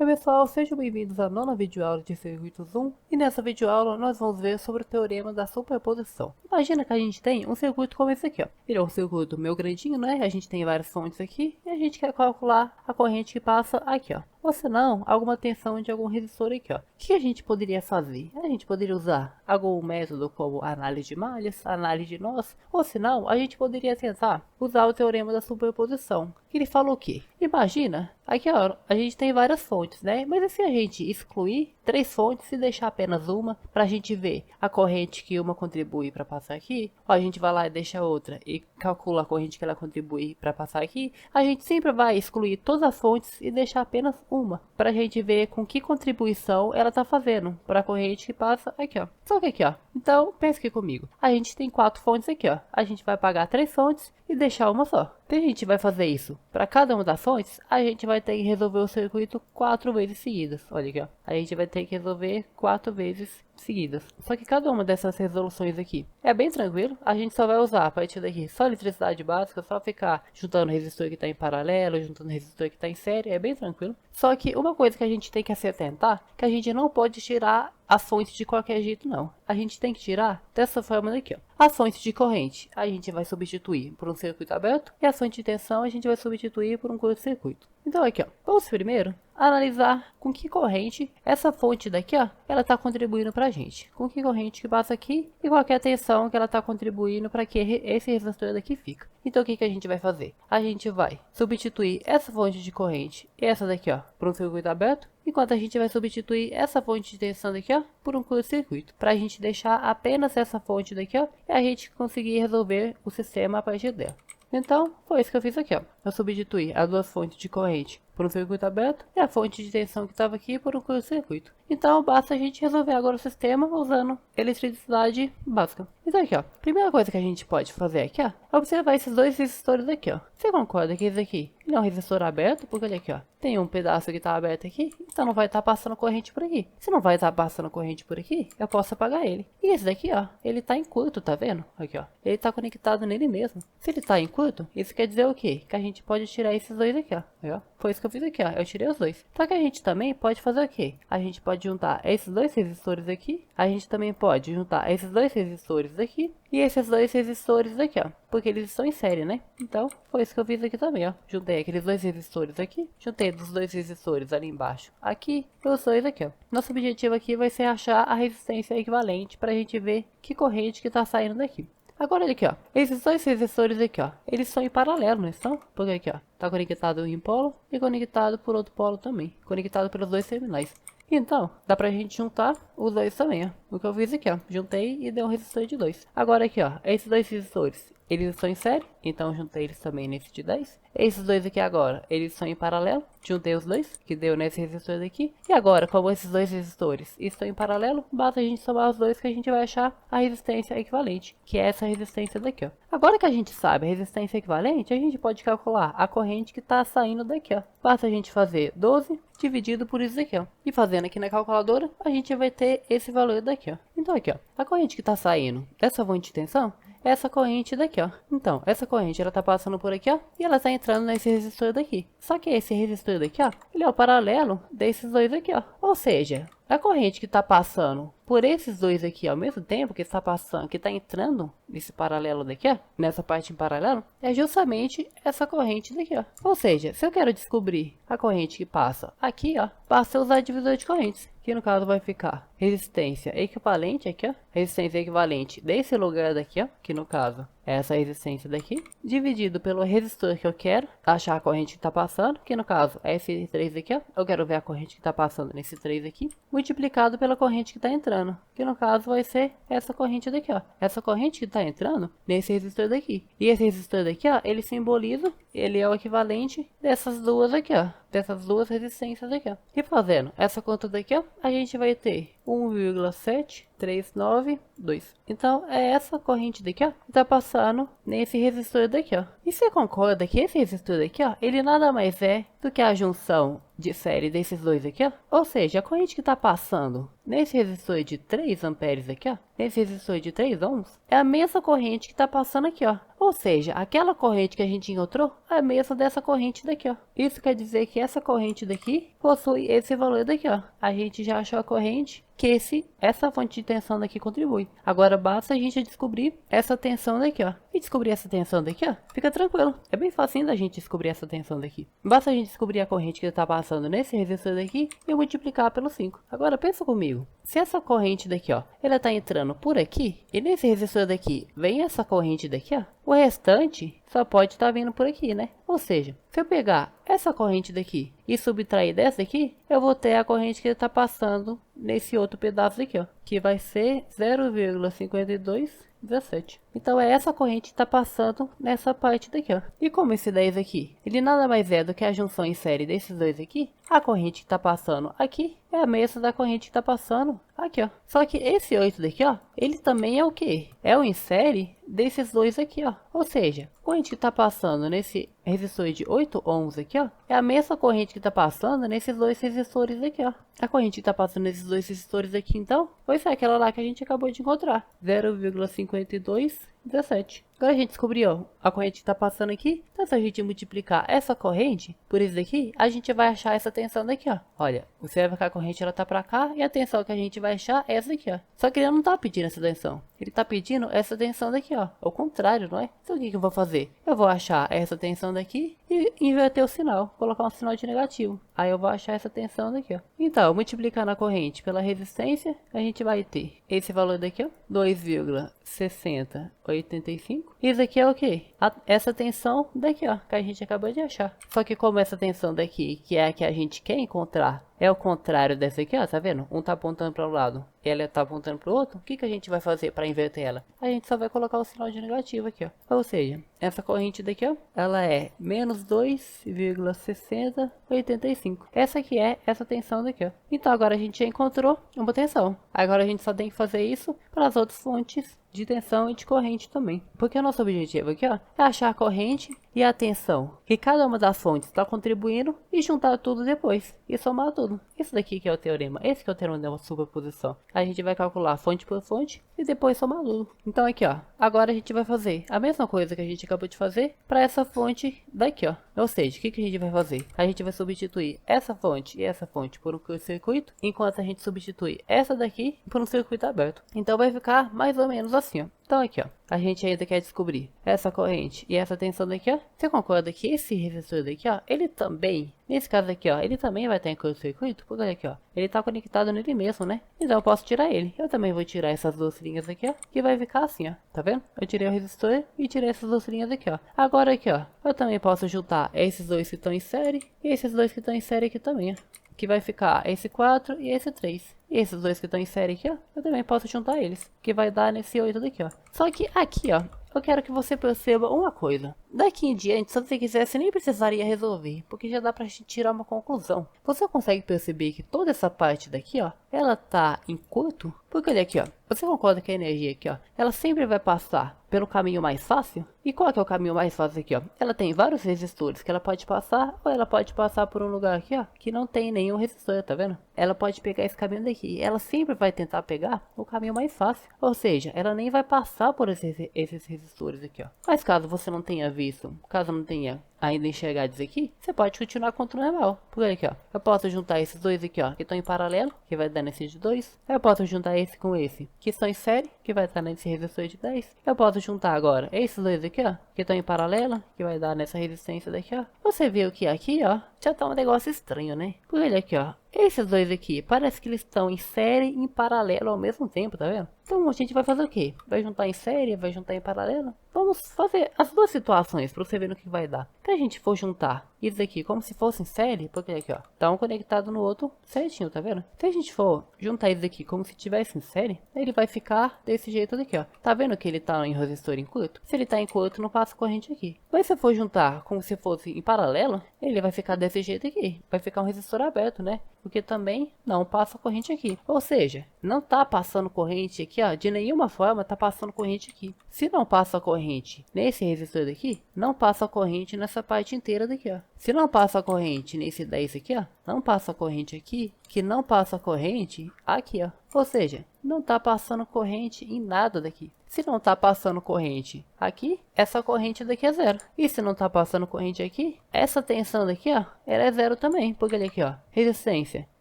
Oi pessoal, sejam bem-vindos à nona videoaula de circuitos 1 e nessa videoaula nós vamos ver sobre o teorema da superposição. Imagina que a gente tem um circuito como esse aqui, ó. Ele é um circuito meio grandinho, né? A gente tem várias fontes aqui e a gente quer calcular a corrente que passa aqui, ó. Ou se não, alguma tensão de algum resistor aqui, ó. O que a gente poderia fazer? A gente poderia usar algum método como análise de malhas, análise de nós, ou se não, a gente poderia tentar usar o teorema da superposição. Que ele falou o quê? Imagina, aqui ó, a gente tem várias fontes, né? Mas e se a gente excluir 3 fontes e deixar apenas uma, para a gente ver a corrente que uma contribui para passar aqui, ó, a gente vai lá e deixa outra e calcula a corrente que ela contribui para passar aqui, a gente sempre vai excluir todas as fontes e deixar apenas uma, para a gente ver com que contribuição ela está fazendo para a corrente que passa aqui, ó. Só que aqui, ó. Então, pensa aqui comigo. A gente tem 4 fontes aqui, ó. A gente vai apagar 3 fontes e deixar uma só. Se a gente vai fazer isso para cada uma das fontes, a gente vai ter que resolver o circuito 4 vezes seguidas. Olha aqui, ó. A gente vai ter que resolver 4 vezes seguidas. Só que cada uma dessas resoluções aqui é bem tranquilo. A gente só vai usar a partir daqui só eletricidade básica, só ficar juntando o resistor que está em paralelo, juntando o resistor que está em série, é bem tranquilo. Só que uma coisa que a gente tem que se atentar, que a gente não pode tirar as fontes de qualquer jeito não. A gente tem que tirar dessa forma daqui, ó. As fontes de corrente a gente vai substituir por um circuito aberto e as fontes de tensão a gente vai substituir por um curto-circuito. Então aqui, ó, vamos primeiro analisar com que corrente essa fonte daqui, ó, ela está contribuindo para a gente. Com que corrente que passa aqui e qual é a tensão que ela está contribuindo para que esse resistor daqui fica. Então o que a gente vai fazer? A gente vai substituir essa fonte de corrente e essa daqui, ó, por um circuito aberto, enquanto a gente vai substituir essa fonte de tensão daqui, ó, por um curto-circuito, para a gente deixar apenas essa fonte daqui, ó, e a gente conseguir resolver o sistema a partir dela. Então, foi isso que eu fiz aqui, ó. Eu substituí as duas fontes de corrente por um circuito aberto e a fonte de tensão que estava aqui por um curto-circuito. Então, basta a gente resolver agora o sistema usando eletricidade básica. Então aqui, ó, primeira coisa que a gente pode fazer aqui, ó, é observar esses dois resistores aqui, ó. Você concorda que esse aqui ele é um resistor aberto? Porque olha aqui, ó, tem um pedaço que está aberto aqui, então não vai estar passando corrente por aqui. Se não vai estar passando corrente por aqui, eu posso apagar ele. E esse daqui, ó, ele está em curto, tá vendo? Aqui, ó, ele está conectado nele mesmo. Se ele está em curto, isso quer dizer o quê? Que a gente pode tirar esses dois aqui, ó. Aí, ó. Foi isso que eu fiz aqui, ó. Eu tirei os dois. Só que a gente também pode fazer o quê? A gente pode juntar esses dois resistores aqui. A gente também pode juntar esses dois resistores aqui. E esses dois resistores aqui, ó. Porque eles estão em série, né? Então, foi isso que eu fiz aqui também, ó. Juntei aqueles dois resistores aqui. Juntei dos dois resistores ali embaixo. Aqui e os dois aqui, ó. Nosso objetivo aqui vai ser achar a resistência equivalente para a gente ver que corrente que está saindo daqui. Agora olha aqui, ó, esses dois resistores aqui, ó, eles são em paralelo, não estão? Porque aqui, ó, tá conectado em um polo e conectado por outro polo também, conectado pelos dois terminais. Então, dá pra gente juntar os dois também, ó. O que eu fiz aqui, ó, juntei e deu um resistor de 2. Agora aqui, ó, esses dois resistores, eles estão em série, então juntei eles também nesse de 10. Esses dois aqui agora, eles são em paralelo, juntei os dois, que deu nesse resistor daqui. E agora, como esses dois resistores estão em paralelo, basta a gente somar os dois que a gente vai achar a resistência equivalente, que é essa resistência daqui, ó. Agora que a gente sabe a resistência equivalente, a gente pode calcular a corrente que está saindo daqui, ó. Basta a gente fazer 12 dividido por isso daqui, ó. E fazendo aqui na calculadora, a gente vai ter esse valor daqui, ó. Então aqui, ó, a corrente que está saindo dessa fonte de tensão é essa corrente daqui, ó. Então, essa corrente, ela tá passando por aqui, ó, e ela tá entrando nesse resistor daqui. Só que esse resistor daqui, ó, ele é o paralelo desses dois aqui, ó. Ou seja, a corrente que tá passando por esses dois aqui ao mesmo tempo que está passando, que está entrando nesse paralelo daqui, ó, nessa parte em paralelo, é justamente essa corrente daqui, ó. Ou seja, se eu quero descobrir a corrente que passa aqui, ó, basta usar divisor de correntes, que no caso vai ficar resistência equivalente aqui, ó, resistência equivalente desse lugar daqui, ó, que no caso é essa resistência daqui, dividido pelo resistor que eu quero achar a corrente que está passando, que no caso é esse 3 aqui, ó, eu quero ver a corrente que está passando nesse 3 aqui, multiplicado pela corrente que está entrando, que no caso vai ser essa corrente daqui, ó, essa corrente que está entrando nesse resistor daqui. E esse resistor daqui, ó, ele simboliza, ele é o equivalente dessas duas aqui, ó, dessas duas resistências aqui, ó. E fazendo essa conta daqui, ó, a gente vai ter 1,7392. Então, é essa corrente daqui, ó, que está passando nesse resistor daqui, ó. E você concorda que esse resistor daqui, ó, ele nada mais é do que a junção de série desses dois aqui, ó. Ou seja, a corrente que está passando nesse resistor de 3 amperes aqui, ó, nesse resistor de 3 ohms, é a mesma corrente que está passando aqui, ó. Ou Ou seja, aquela corrente que a gente encontrou é a mesma dessa corrente daqui, ó. Isso quer dizer que essa corrente daqui possui esse valor daqui, ó. A gente já achou a corrente que essa fonte de tensão daqui contribui. Agora basta a gente descobrir essa tensão daqui, ó. E descobrir essa tensão daqui, ó, fica tranquilo. É bem facinho da gente descobrir essa tensão daqui. Basta a gente descobrir a corrente que está passando nesse resistor daqui e multiplicar pelo 5. Agora pensa comigo. Se essa corrente daqui, ó, ela tá entrando por aqui, e nesse resistor daqui vem essa corrente daqui, ó, o restante só pode estar vindo por aqui, né? Ou seja, se eu pegar essa corrente daqui e subtrair dessa aqui, eu vou ter a corrente que está passando nesse outro pedaço aqui, ó, que vai ser 0,5217. Então é essa corrente que está passando nessa parte daqui, ó. E como esse 10 aqui, ele nada mais é do que a junção em série desses dois aqui, a corrente que está passando aqui é a mesma da corrente que está passando aqui, ó. Só que esse 8 daqui, ó, ele também é o quê? É o em série desses dois aqui, ó. Ou seja, a corrente que está passando nesse resistor de 8 ohms aqui, ó, é a mesma corrente que está passando nesses dois resistores aqui, ó. A corrente que está passando nesses dois resistores aqui, então, vai ser aquela lá que a gente acabou de encontrar, 0,5217. Agora a gente descobriu a corrente que está passando aqui. Então, se a gente multiplicar essa corrente por isso daqui, a gente vai achar essa tensão daqui, ó. Olha, você vai ver que a corrente ela tá para cá e a tensão que a gente vai achar é essa daqui, ó. Só que ele não tá pedindo essa tensão. Ele tá pedindo essa tensão daqui, ó. Ao contrário, não é? Então, o que eu vou fazer? Eu vou achar essa tensão daqui e inverter o sinal. Colocar um sinal de negativo. Aí eu vou achar essa tensão daqui, ó. Então, multiplicando a corrente pela resistência, a gente vai ter esse valor daqui, ó. 2,6085. Isso aqui é o que? Essa tensão daqui, ó, que a gente acabou de achar. Só que como essa tensão daqui, que é a que a gente quer encontrar, é o contrário dessa aqui, ó, tá vendo? Um tá apontando para um lado, ela tá apontando para o outro. O que que a gente vai fazer para inverter ela? A gente só vai colocar o sinal de negativo aqui, ó. Ou seja, essa corrente daqui, ó, ela é menos 2,6085. Essa aqui é essa tensão daqui, ó. Então agora a gente já encontrou uma tensão. Agora a gente só tem que fazer isso para as outras fontes de tensão e de corrente também. Porque o nosso objetivo aqui, ó, é achar a corrente e a tensão que cada uma das fontes está contribuindo e juntar tudo depois e somar tudo. Isso daqui que é o teorema. Esse que é o teorema da superposição. A gente vai calcular fonte por fonte e depois somar tudo. Então aqui, ó, agora a gente vai fazer a mesma coisa que a gente acabou de fazer para essa fonte daqui, ó. Ou seja, o que que a gente vai fazer? A gente vai substituir essa fonte e essa fonte por um curto-circuito, enquanto a gente substitui essa daqui por um circuito aberto. Então vai ficar mais ou menos assim, ó. Então aqui, ó, a gente ainda quer descobrir essa corrente e essa tensão daqui, ó. Você concorda que esse resistor daqui, ó, ele também, nesse caso aqui, ó, ele também vai estar em curto-circuito? Porque olha aqui, ó, ele tá conectado nele mesmo, né? Então eu posso tirar ele. Eu também vou tirar essas duas linhas aqui, ó, que vai ficar assim, ó. Tá vendo? Eu tirei o resistor e tirei essas duas linhas aqui, ó. Agora aqui, ó, eu também posso juntar esses dois que estão em série e esses dois que estão em série aqui também, ó. Que vai ficar esse 4 e esse 3. E esses dois que estão em série aqui, ó, eu também posso juntar eles. Que vai dar nesse 8 daqui, ó. Só que aqui, ó, eu quero que você perceba uma coisa. Daqui em diante, se você quisesse, nem precisaria resolver, porque já dá pra gente tirar uma conclusão. Você consegue perceber que toda essa parte daqui, ó, ela tá em curto? Porque olha aqui, ó, você concorda que a energia aqui, ó, ela sempre vai passar pelo caminho mais fácil? E qual que é o caminho mais fácil aqui, ó? Ela tem vários resistores que ela pode passar, ou ela pode passar por um lugar aqui, ó, que não tem nenhum resistor, tá vendo? Ela pode pegar esse caminho daqui. Ela sempre vai tentar pegar o caminho mais fácil. Ou seja, ela nem vai passar por esses resistores aqui, ó. Mas caso você não tenha visto, caso não tenha ainda enxergado isso aqui, você pode continuar com o normal. Por aqui, ó, eu posso juntar esses dois aqui, ó, que estão em paralelo, que vai dar nesse de 2. Eu posso juntar esse com esse, que estão em série, que vai estar nesse resistor de 10. Eu posso juntar agora esses dois aqui, ó, que estão em paralelo, que vai dar nessa resistência daqui, ó. Você viu que aqui, ó, já tá um negócio estranho, né? Por ele aqui, ó, esses dois aqui, parece que eles estão em série e em paralelo ao mesmo tempo, tá vendo? Então a gente vai fazer o quê? Vai juntar em série, vai juntar em paralelo? Vamos fazer as duas situações para você ver no que vai dar. Se a gente for juntar isso aqui como se fosse em série, porque aqui, ó, tá um conectado no outro certinho, tá vendo? Se a gente for juntar isso aqui como se tivesse em série, ele vai ficar desse jeito daqui, ó. Tá vendo que ele tá em resistor em curto? Se ele tá em curto, não passa corrente aqui. Mas se eu for juntar como se fosse em paralelo, ele vai ficar desse jeito aqui. Vai ficar um resistor aberto, né? Porque também não passa corrente aqui. Ou seja, não tá passando corrente aqui, ó. De nenhuma forma tá passando corrente aqui. Se não passa corrente nesse resistor daqui, não passa corrente nessa parte inteira daqui, ó. Se não passa corrente nesse 10 aqui, ó, não passa corrente aqui, que não passa corrente aqui, ó. Ou seja, não tá passando corrente em nada daqui. Se não tá passando corrente aqui, essa corrente daqui é zero. E se não tá passando corrente aqui, essa tensão daqui, ó, ela é zero também. Porque olha aqui, ó, resistência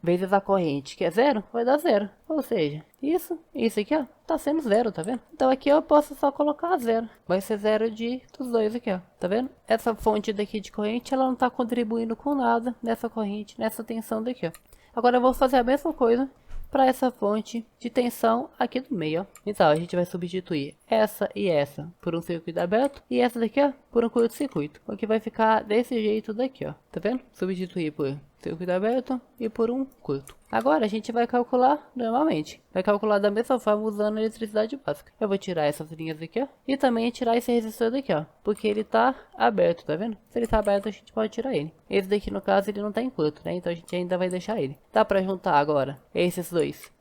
vezes a corrente, que é zero, vai dar zero. Ou seja, isso aqui, ó, tá sendo zero, tá vendo? Então aqui eu posso só colocar zero. Vai ser zero dos dois aqui, ó, tá vendo? Essa fonte daqui de corrente, ela não tá contribuindo com nada nessa corrente, nessa tensão daqui, ó. Agora eu vou fazer a mesma coisa para essa fonte de tensão aqui do meio, ó. Então, a gente vai substituir essa e essa por um circuito aberto e essa daqui, ó, por um curto-circuito. O que vai ficar desse jeito daqui, ó. Tá vendo? Substituir por circuito aberto e por um curto. Agora a gente vai calcular normalmente. Vai calcular da mesma forma usando a eletricidade básica. Eu vou tirar essas linhas aqui, ó. E também tirar esse resistor daqui, ó. Porque ele tá aberto, tá vendo? Se ele tá aberto, a gente pode tirar ele. Esse daqui, no caso, ele não tá em curto, né? Então a gente ainda vai deixar ele. Dá pra juntar agora esses dois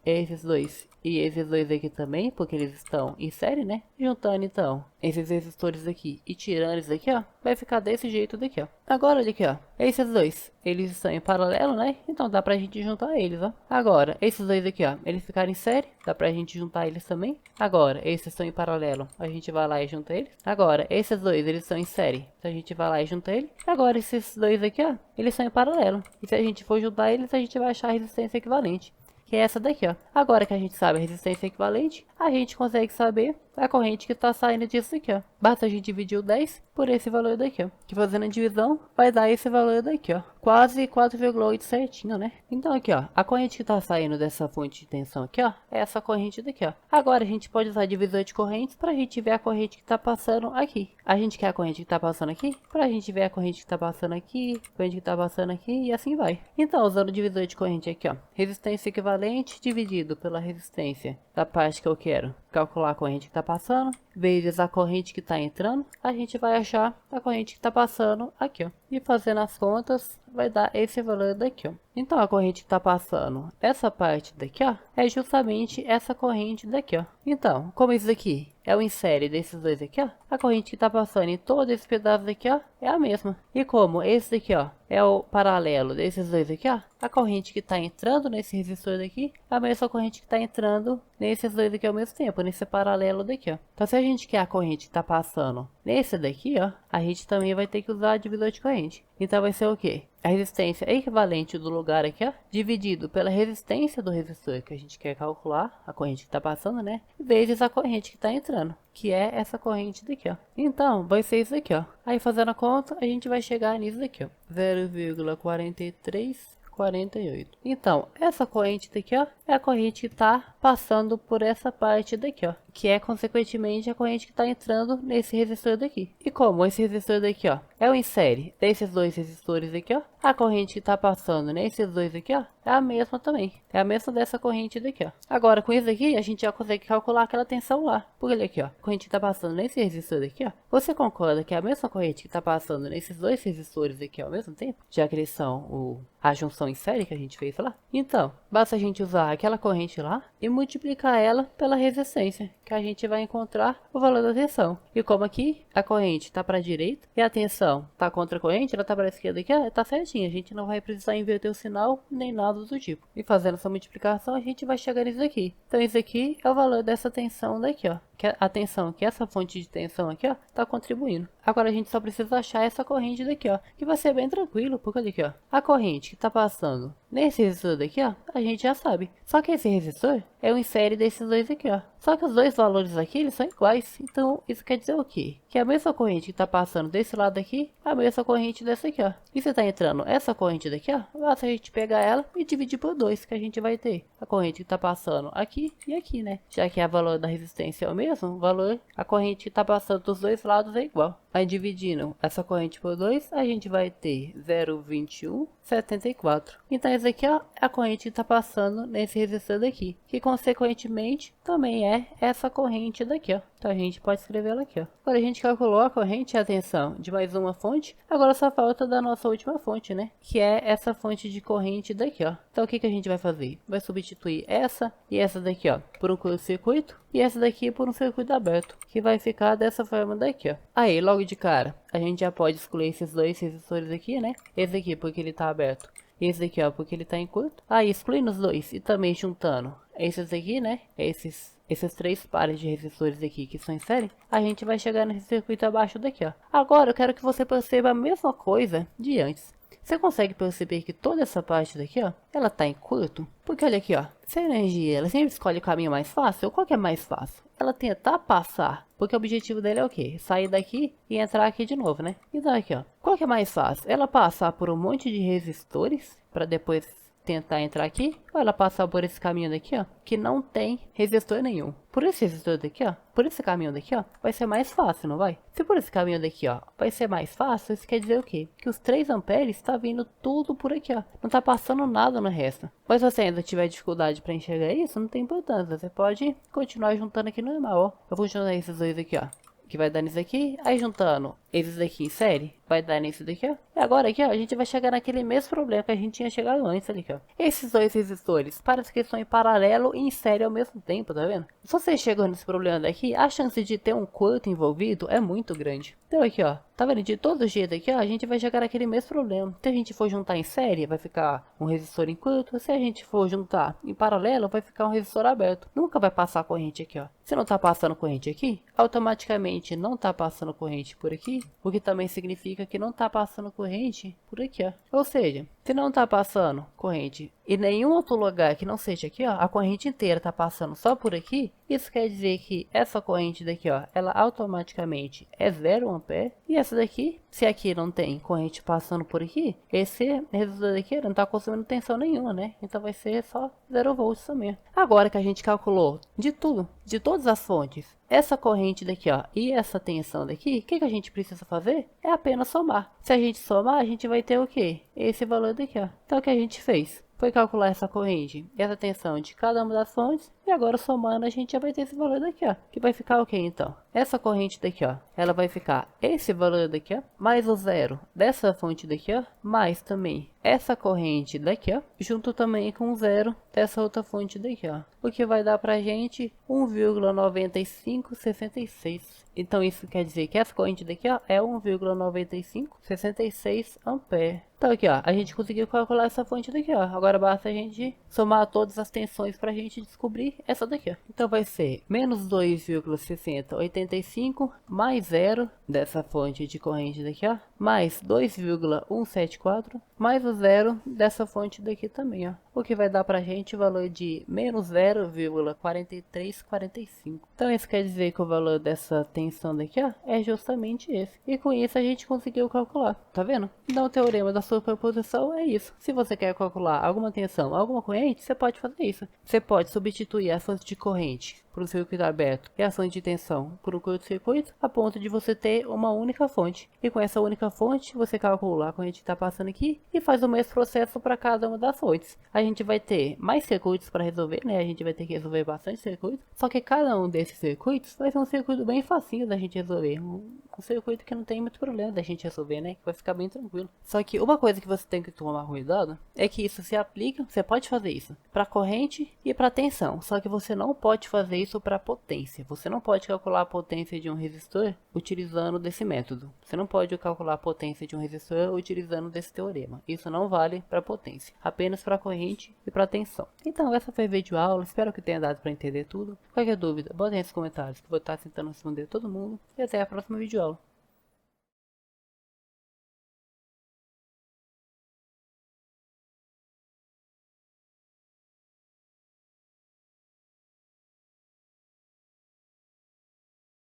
e esses dois aqui também, porque eles estão em série, né? Juntando então esses resistores aqui e tirando isso daqui, ó, vai ficar desse jeito daqui, ó. Agora, olha aqui, ó, esses dois, eles estão em paralelo, né? Então dá pra gente juntar eles, ó. Agora, esses dois aqui, ó, eles ficaram em série, dá pra gente juntar eles também. Agora, esses estão em paralelo, a gente vai lá e junta eles. Agora, esses dois, eles estão em série, então a gente vai lá e junta eles. Agora, esses dois aqui, ó, eles são em paralelo. E se a gente for juntar eles, a gente vai achar a resistência equivalente, que é essa daqui, ó. Agora que a gente sabe a resistência equivalente, a gente consegue saber a corrente que está saindo disso aqui, ó. Basta a gente dividir o 10 por esse valor daqui, ó. Que fazendo a divisão, vai dar esse valor daqui, ó. Quase 4,8 certinho, né? Então aqui, ó, a corrente que está saindo dessa fonte de tensão aqui, ó, é essa corrente daqui, ó. Agora a gente pode usar divisor de correntes para a gente ver a corrente que está passando aqui. A gente quer a corrente que está passando aqui, para a gente ver a corrente que está passando aqui, a corrente que está passando aqui e assim vai. Então, usando o divisor de corrente aqui, ó, resistência equivalente dividido pela resistência da parte que eu quero calcular a corrente que está passando, vezes a corrente que está entrando, a gente vai achar a corrente que está passando aqui, ó. E fazendo as contas, vai dar esse valor daqui, ó. Então, a corrente que está passando essa parte daqui, ó, é justamente essa corrente daqui, ó. Então, como isso aqui é o em série desses dois aqui, ó, a corrente que está passando em todo esse pedaço daqui, ó, é a mesma. E como esse daqui, ó, é o paralelo desses dois aqui, ó, a corrente que está entrando nesse resistor daqui é a mesma corrente que está entrando nesses dois aqui ao mesmo tempo, nesse paralelo daqui, ó. Então, se a gente quer a corrente que está passando nesse daqui, ó, a gente também vai ter que usar divisor de corrente. Então, vai ser o quê? A resistência equivalente do lugar aqui, ó, dividido pela resistência do resistor que a gente quer calcular, a corrente que está passando, né? Vezes a corrente que está entrando, que é essa corrente daqui, ó. Então, vai ser isso aqui, ó. Aí, fazendo a conta, a gente vai chegar nisso daqui, ó. 0,4348. Então, essa corrente daqui, ó, é a corrente que está passando por essa parte daqui, ó, que é consequentemente a corrente que está entrando nesse resistor daqui. E como esse resistor daqui, ó, é o em série desses dois resistores aqui, ó, a corrente que está passando nesses dois aqui, ó, é a mesma também. É a mesma dessa corrente daqui, ó. Agora, com isso aqui, a gente já consegue calcular aquela tensão lá. Por ele aqui, ó, a corrente que está passando nesse resistor daqui, ó. Você concorda que é a mesma corrente que está passando nesses dois resistores aqui ao mesmo tempo? Já que eles são a junção em série que a gente fez lá? Então, basta a gente usar aquela corrente lá e multiplicar ela pela resistência, que a gente vai encontrar o valor da tensão. E como aqui a corrente está para a direita e a tensão está contra a corrente, ela está para a esquerda aqui, ó, tá certinho. A gente não vai precisar inverter o sinal nem nada do tipo. E fazendo essa multiplicação, a gente vai chegar nisso aqui. Então, isso aqui é o valor dessa tensão daqui, ó. Que a tensão, que essa fonte de tensão aqui, ó, tá contribuindo. Agora a gente só precisa achar essa corrente daqui, ó, que vai ser bem tranquilo, porque olha aqui, ó, a corrente que tá passando nesse resistor daqui, ó, a gente já sabe. Só que esse resistor é um em série desses dois aqui, ó. Só que os dois valores aqui, eles são iguais. Então, isso quer dizer o quê? Que a mesma corrente que tá passando desse lado aqui, é a mesma corrente dessa aqui, ó. E se tá entrando essa corrente daqui, ó, basta a gente pegar ela e dividir por 2, que a gente vai ter a corrente que tá passando aqui e aqui, né? Já que o valor da resistência é o mesmo, o valor, a corrente que tá passando dos dois lados é igual. Aí, dividindo essa corrente por 2, a gente vai ter 0,2174. Então, essa aqui, ó, é a corrente que está passando nesse resistor daqui, que consequentemente também é essa corrente daqui, ó. Então, a gente pode escrever ela aqui, ó. Agora, a gente calculou a corrente e a tensão de mais uma fonte. Agora, só falta da nossa última fonte, né? Que é essa fonte de corrente daqui, ó. Então, o que a gente vai fazer? Vai substituir essa e essa daqui, ó, por um curto-circuito. E essa daqui por um circuito aberto, que vai ficar dessa forma daqui, ó. Aí, logo de cara, a gente já pode excluir esses dois resistores aqui, né? Esse aqui porque ele tá aberto. E esse daqui, ó, porque ele tá em curto. Aí, excluindo os dois e também juntando esses aqui, né, esses três pares de resistores aqui que são em série, a gente vai chegar nesse circuito abaixo daqui, ó. Agora eu quero que você perceba a mesma coisa de antes. Você consegue perceber que toda essa parte daqui, ó, ela tá em curto? Porque olha aqui, ó, se a energia, ela sempre escolhe o caminho mais fácil, qual que é mais fácil? Ela tentar passar, porque o objetivo dele é o quê? Sair daqui e entrar aqui de novo, né? Então aqui, ó, qual que é mais fácil? Ela passar por um monte de resistores, para depois tentar entrar aqui, ou ela passar por esse caminho daqui, ó, que não tem resistor nenhum. Por esse resistor daqui, ó, por esse caminho daqui, ó, vai ser mais fácil, não vai? Se por esse caminho daqui, ó, vai ser mais fácil, isso quer dizer o quê? Que os 3 amperes está vindo tudo por aqui, ó. Não tá passando nada no resto. Mas se você ainda tiver dificuldade para enxergar isso, não tem importância. Você pode continuar juntando aqui normal, ó. Eu vou juntar esses dois aqui, ó, que vai dar nisso aqui, aí juntando esses daqui em série, vai dar nisso daqui, ó. E agora aqui, ó, a gente vai chegar naquele mesmo problema que a gente tinha chegado antes ali, ó. Esses dois resistores, parece que estão em paralelo e em série ao mesmo tempo, tá vendo? Se você chegou nesse problema daqui, a chance de ter um curto envolvido é muito grande. Então aqui, ó, tá vendo? De todo jeito aqui, ó, a gente vai chegar naquele mesmo problema. Se a gente for juntar em série, vai ficar um resistor em curto. Se a gente for juntar em paralelo, vai ficar um resistor aberto. Nunca vai passar corrente aqui, ó. Se não tá passando corrente aqui, automaticamente não tá passando corrente por aqui, o que também significa que não tá passando corrente por aqui, ó. Ou seja, se não tá passando corrente em nenhum outro lugar que não seja aqui, ó, a corrente inteira tá passando só por aqui, isso quer dizer que essa corrente daqui, ó, ela automaticamente é 0 ampere, e essa daqui, se aqui não tem corrente passando por aqui, esse resistor daqui não tá consumindo tensão nenhuma, né? Então vai ser só 0 volts também. Agora que a gente calculou de tudo, de todas as fontes, essa corrente daqui, ó, e essa tensão daqui, o que a gente precisa fazer? É apenas somar. Se a gente somar, a gente vai ter o quê? Esse valor daqui, ó. Então o que a gente fez? Foi calcular essa corrente e essa tensão de cada uma das fontes, e agora somando a gente já vai ter esse valor daqui, ó, que vai ficar o que então? Essa corrente daqui, ó, ela vai ficar esse valor daqui, ó, mais o zero dessa fonte daqui, ó, mais também essa corrente daqui, ó, junto também com o zero dessa outra fonte daqui, ó, o que vai dar pra gente 1,9566. Então isso quer dizer que essa corrente daqui, ó, é 1,9566 ampere. Então aqui, ó, a gente conseguiu calcular essa fonte daqui, ó. Agora basta a gente somar todas as tensões pra gente descobrir essa daqui, ó. Então vai ser menos 2,6085 mais zero dessa fonte de corrente daqui, ó, mais 2,174 mais o zero dessa fonte daqui também, ó. O que vai dar pra gente o valor de menos 0,4345. Então isso quer dizer que o valor dessa tensão daqui, ó, é justamente esse. E com isso a gente conseguiu calcular, tá vendo? Então o teorema da superposição é isso. Se você quer calcular alguma tensão, alguma corrente, você pode fazer isso. Você pode substituir a fonte de corrente por um circuito aberto e a fonte de tensão por um curto-circuito, a ponto de você ter uma única fonte. E com essa única fonte, você calcula a corrente que está passando aqui e faz o mesmo processo para cada uma das fontes. A gente vai ter mais circuitos para resolver, né? A gente vai ter que resolver bastante circuitos, só que cada um desses circuitos vai ser um circuito bem facinho da gente resolver. Um circuito que não tem muito problema da gente resolver, né? Que vai ficar bem tranquilo. Só que uma coisa que você tem que tomar cuidado é que isso se aplica, você pode fazer isso para corrente e para tensão, só que você não pode fazer isso para potência. Você não pode calcular a potência de um resistor utilizando desse método. Você não pode calcular a potência de um resistor utilizando desse teorema. Isso não vale para potência, apenas para corrente e para tensão. Então essa foi a videoaula, espero que tenha dado para entender tudo. Qualquer dúvida, bota aí nos comentários que eu vou estar tentando responder todo mundo. E até a próxima videoaula.